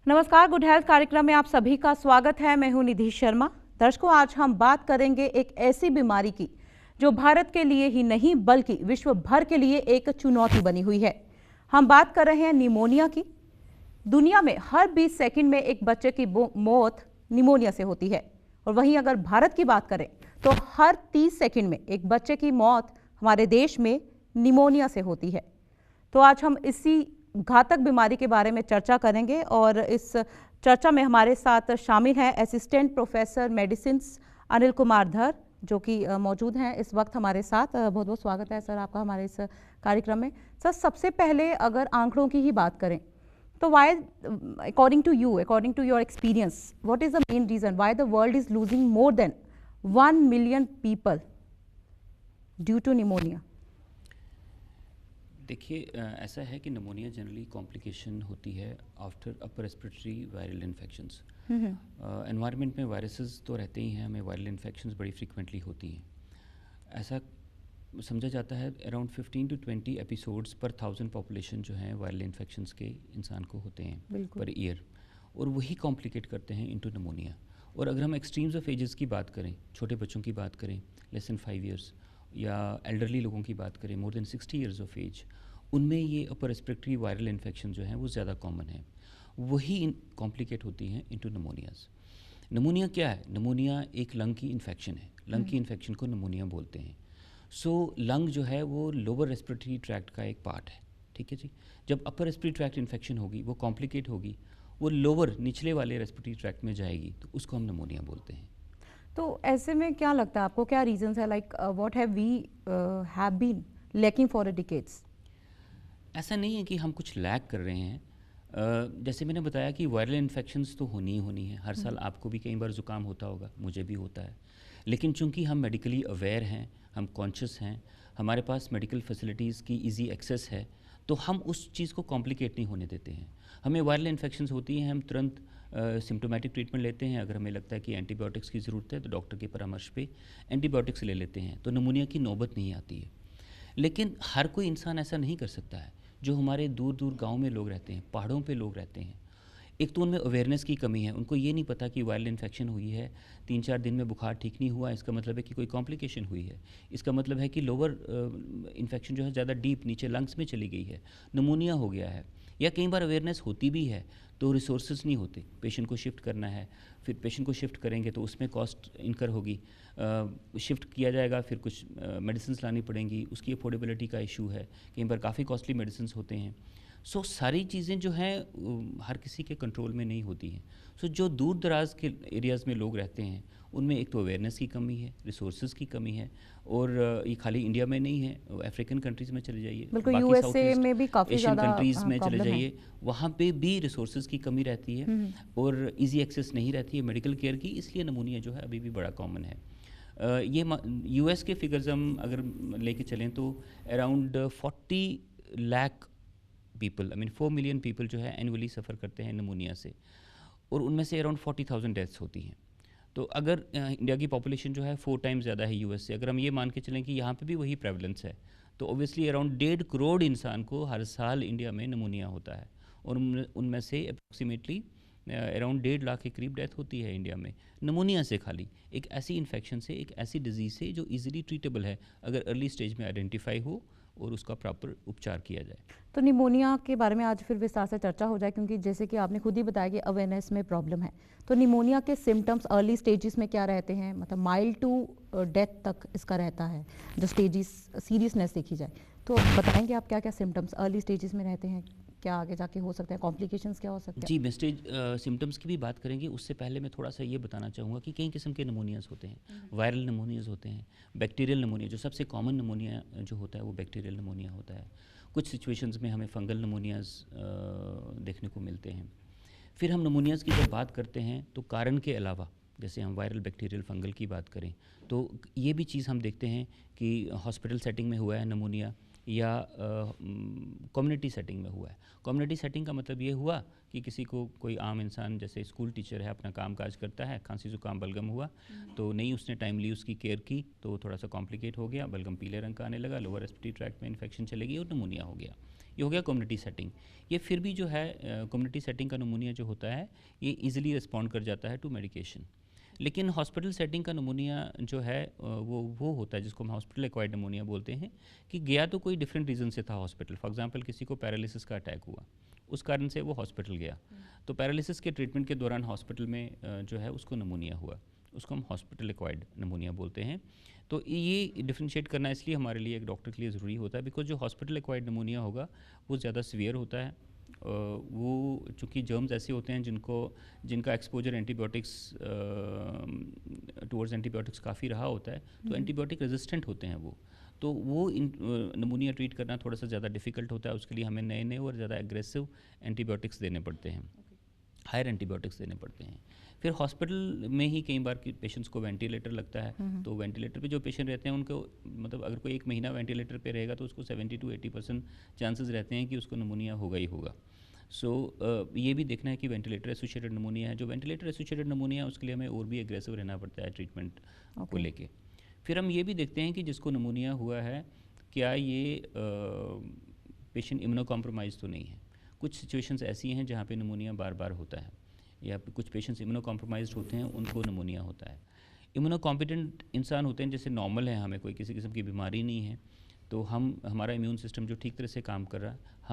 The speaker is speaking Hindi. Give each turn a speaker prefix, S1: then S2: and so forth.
S1: नमस्कार, गुड हेल्थ कार्यक्रम में आप सभी का स्वागत है। मैं हूं निधि शर्मा। दर्शकों, आज हम बात करेंगे एक ऐसी बीमारी की जो भारत के लिए ही नहीं बल्कि विश्व भर के लिए एक चुनौती बनी हुई है। हम बात कर रहे हैं निमोनिया की। दुनिया में हर 20 सेकंड में एक बच्चे की मौत निमोनिया से होती है और वहीं अगर भारत की बात करें तो हर 30 सेकंड में एक बच्चे की मौत हमारे देश में निमोनिया से होती है। तो आज हम इसी घातक बीमारी के बारे में चर्चा करेंगे और इस चर्चा में हमारे साथ शामिल हैं assistant professor medicine Anil Kumar धर, जो कि मौजूद हैं इस वक्त हमारे साथ। बहुत बहुत स्वागत है सर आपका हमारे इस कार्यक्रम में। सर, सबसे पहले अगर आंकड़ों की ही बात करें तो why according to your experience, what is the main reason why the world is losing more than 1 million people due to pneumonia?
S2: देखिए, ऐसा है कि निमोनिया जनरली कॉम्प्लिकेशन होती है after upper respiratory viral infections. Environment में वायरसेस तो रहते ही हैं, हमें वायरल इन्फेक्शंस बड़ी फ्रीक्वेंटली होती हैं। ऐसा समझा जाता है अराउंड 15 to 20 एपिसोड्स पर 1000 पॉपुलेशन जो है वायरल इन्फेक्शंस के इंसान को होते हैं पर ईयर, और वही कॉम्प्लिकेट करते हैं इनटू निमोनिया। और अगर हम एक्सट्रीम्स ऑफ एजेस की बात करें, छोटे बच्चों की बात करें लेस देन 5 ईयर्स, या एल्डरली लोगों की बात करें more than 60 years of age, उनमें ये अपर रेस्पिरेटरी वायरल इन्फेक्शन जो है वो ज़्यादा कॉमन है, वही कॉम्प्लिकेट होती हैं इनटू निमोनियाज। निमोनिया क्या है? निमोनिया एक लंग की इन्फेक्शन है। लंग की इन्फेक्शन को निमोनिया बोलते हैं। लंग जो है वो लोअर रेस्पिरेटरी ट्रैक्ट का एक पार्ट है, ठीक है जी। जब अपर रेस्पिरेटरी ट्रैक्ट इन्फेक्शन होगी, वो कॉम्प्लिकेट होगी, वो लोअर निचले वाले रेस्पिरेटरी ट्रैक्ट में जाएगी, तो उसको हम निमोनिया बोलते हैं।
S1: तो ऐसे में क्या लगता है आपको, क्या रीजंस है, like what have we have been lacking for decades?
S2: ऐसा नहीं है कि हम कुछ लैक कर रहे हैं। जैसे मैंने बताया कि वायरल इन्फेक्शंस तो होनी ही होनी है। हर साल आपको भी कई बार ज़ुकाम होता होगा, मुझे भी होता है। लेकिन चूंकि हम मेडिकली अवेयर हैं, हम कॉन्शियस हैं, हमारे पास मेडिकल फैसिलिटीज़ की इजी एक्सेस है, तो हम उस चीज़ को कॉम्प्लिकेट नहीं होने देते हैं। हमें वायरल इन्फेक्शंस होती हैं, हम तुरंत सिम्टोमेटिक ट्रीटमेंट लेते हैं। अगर हमें लगता है कि एंटीबायोटिक्स की ज़रूरत है तो डॉक्टर के परामर्श पे एंटीबायोटिक्स ले लेते हैं, तो निमोनिया की नौबत नहीं आती है। लेकिन हर कोई इंसान ऐसा नहीं कर सकता है। जो हमारे दूर दूर गाँव में लोग रहते हैं, पहाड़ों पे लोग रहते हैं, एक तो उनमें अवेयरनेस की कमी है। उनको ये नहीं पता कि वायरल इन्फेक्शन हुई है, 3-4 दिन में बुखार ठीक नहीं हुआ, इसका मतलब है कि कोई कॉम्प्लिकेशन हुई है। इसका मतलब है कि लोअर इन्फेक्शन जो है ज़्यादा डीप नीचे लंग्स में चली गई है, निमोनिया हो गया है। या कई बार अवेयरनेस होती भी है तो रिसोर्सेज नहीं होते, पेशेंट को शिफ्ट करना है, फिर पेशेंट को शिफ्ट करेंगे तो उसमें कॉस्ट इनकर होगी, शिफ्ट किया जाएगा, फिर कुछ मेडिसिन लानी पड़ेंगी, उसकी अफोर्डेबिलिटी का इशू है, कई बार काफ़ी कॉस्टली मेडिसिन होते हैं। सारी चीज़ें जो हैं हर किसी के कंट्रोल में नहीं होती हैं। जो दूर दराज के एरियाज़ में लोग रहते हैं, उनमें एक तो अवेयरनेस की कमी है, रिसोर्सेज की कमी है, और ये खाली इंडिया में नहीं है, अफ्रीकन कंट्रीज़ में चले जाइए,
S1: बिल्कुल,
S2: बाकी साउथ
S1: यूएसए
S2: ईस्ट
S1: में भी काफ़ी
S2: एशियन
S1: ज़्यादा
S2: कंट्रीज़ में चले
S1: प्रॉब्लम है।
S2: जाइए, वहाँ पे भी रिसोर्सेज की कमी रहती है और इजी एक्सेस नहीं रहती है मेडिकल केयर की, इसलिए निमोनिया जो है अभी भी बड़ा कॉमन है। ये यूएस के फिगर्स हम अगर लेके चलें तो around 40 lakh people, I mean 4 million people जो है एनुअली सफ़र करते हैं निमोनिया से, और उनमें से अराउंड 40,000 डेथ्स होती हैं। तो अगर इंडिया की पॉपुलेशन जो है 4 टाइम्स ज़्यादा है यूएस से, अगर हम ये मान के चलें कि यहाँ पे भी वही प्रेवलेंस है, तो ऑब्वियसली अराउंड 1.5 करोड़ इंसान को हर साल इंडिया में निमोनिया होता है, और उनमें से अप्रोक्सीमेटली अराउंड 1.5 लाख के करीब डेथ होती है इंडिया में निमोनिया से। खाली एक ऐसी इन्फेक्शन से, एक ऐसी डिजीज़ से जो ईजिली ट्रीटेबल है अगर अर्ली स्टेज में आइडेंटिफाई हो और उसका प्रॉपर उपचार किया जाए।
S1: तो निमोनिया के बारे में आज फिर विस्तार से चर्चा हो जाए, क्योंकि जैसे कि आपने खुद ही बताया कि अवेयरनेस में प्रॉब्लम है। तो निमोनिया के सिम्टम्स अर्ली स्टेजेस में क्या रहते हैं, मतलब माइल्ड टू डेथ तक इसका रहता है जो स्टेजेस सीरियसनेस देखी जाए, तो बताएंगे आप क्या क्या सिम्टम्स अर्ली स्टेजेस में रहते हैं, क्या आगे जाके हो सकते हैं, कॉम्प्लिकेशंस क्या हो सकते हैं?
S2: जी, मैं स्टेज सिम्टम्स की भी बात करेंगे, उससे पहले मैं थोड़ा सा ये बताना चाहूँगा कि कई किस्म के निमोनियाज़ होते हैं। वायरल निमोनियाज़ होते हैं, बैक्टीरियल निमोनिया, जो सबसे कॉमन निमोनिया जो होता है वो बैक्टीरियल निमोनिया होता है। कुछ सिचुएशंस में हमें फंगल निमोनियाज़ देखने को मिलते हैं। फिर हम निमोनियाज़ की जब बात करते हैं तो कारण के अलावा, जैसे हम वायरल, बैक्टीरियल, फंगल की बात करें तो ये भी चीज़ हम देखते हैं कि हॉस्पिटल सेटिंग में हुआ है निमोनिया, या कम्युनिटी सेटिंग में हुआ है। कम्युनिटी सेटिंग का मतलब ये हुआ कि किसी को, कोई आम इंसान जैसे स्कूल टीचर है, अपना काम काज करता है, खांसी जुकाम बलगम हुआ तो नहीं उसने टाइमली उसकी केयर की, तो थोड़ा सा कॉम्प्लिकेट हो गया, बलगम पीले रंग का आने लगा, लोअर रेस्पिरेटरी ट्रैक्ट में इन्फेक्शन चलेगी और निमोनिया हो गया। ये हो गया कम्युनिटी सेटिंग। ये फिर भी जो है कम्युनिटी सेटिंग का नमूनिया जो होता है ये इजीली रिस्पॉन्ड कर जाता है टू मेडिकेशन। लेकिन हॉस्पिटल सेटिंग का नमूनिया जो है वो होता है जिसको हम हॉस्पिटल एक्वायर्ड नमूनिया बोलते हैं, कि गया तो कोई डिफरेंट रीज़न से था हॉस्पिटल। फॉर एग्जांपल किसी को पैरालिसिस का अटैक हुआ, उस कारण से वो हॉस्पिटल गया, तो पैरालिसिस के ट्रीटमेंट के दौरान हॉस्पिटल में जो है उसको नमूनिया हुआ, उसको हम हॉस्पिटल एक्वायर्ड नमूनिया बोलते हैं। तो ये डिफ्रेंशिएट करना इसलिए हमारे लिए एक डॉक्टर के लिए ज़रूरी होता है, बिकॉज जो हॉस्पिटल एक्वायर्ड नमूनिया होगा वो ज़्यादा सीवियर होता है। वो चूँकि जर्म्स ऐसे होते हैं जिनका एक्सपोजर एंटीबायोटिक्स टुवर्ड्स एंटीबायोटिक्स काफ़ी रहा होता है, तो एंटीबायोटिक रेजिस्टेंट होते हैं वो नमूनिया ट्रीट करना थोड़ा सा ज़्यादा डिफ़िकल्ट होता है। उसके लिए हमें नए नए और ज़्यादा एग्रेसिव एंटीबायोटिक्स देने पड़ते हैं, हायर एंटीबायोटिक्स देने पड़ते हैं। फिर हॉस्पिटल में ही कई बार पेशेंट्स को वेंटिलेटर लगता है, तो वेंटिलेटर पे जो पेशेंट रहते हैं उनको मतलब अगर कोई 1 महीना वेंटिलेटर पे रहेगा तो उसको 70 to 80% चांसेस रहते हैं कि उसको नमूनिया होगा ही होगा। ये भी देखना है कि वेंटिलेटर एसोसिएटेड नमूनिया है। जो वेंटिलेटर एसोसिएटेड नमूनिया है उसके लिए हमें और भी एग्रेसिव रहना पड़ता है ट्रीटमेंट को लेके। फिर हम ये भी देखते हैं कि जिसको नमूनिया हुआ है क्या ये पेशेंट इम्यूनो कॉम्प्रोमाइज़ तो नहीं है। कुछ सिचुएशंस ऐसी हैं जहाँ पे नमूनिया बार बार होता है, या कुछ पेशेंट्स इम्यूनो कॉम्प्रोमाइज्ड होते हैं उनको नमूनिया होता है। इम्यूनो कॉम्पिटेंट इंसान होते हैं जैसे नॉर्मल है, हमें कोई किसी किस्म की बीमारी नहीं है, तो हमारा इम्यून सिस्टम जो ठीक तरह से काम कर रहा है, हम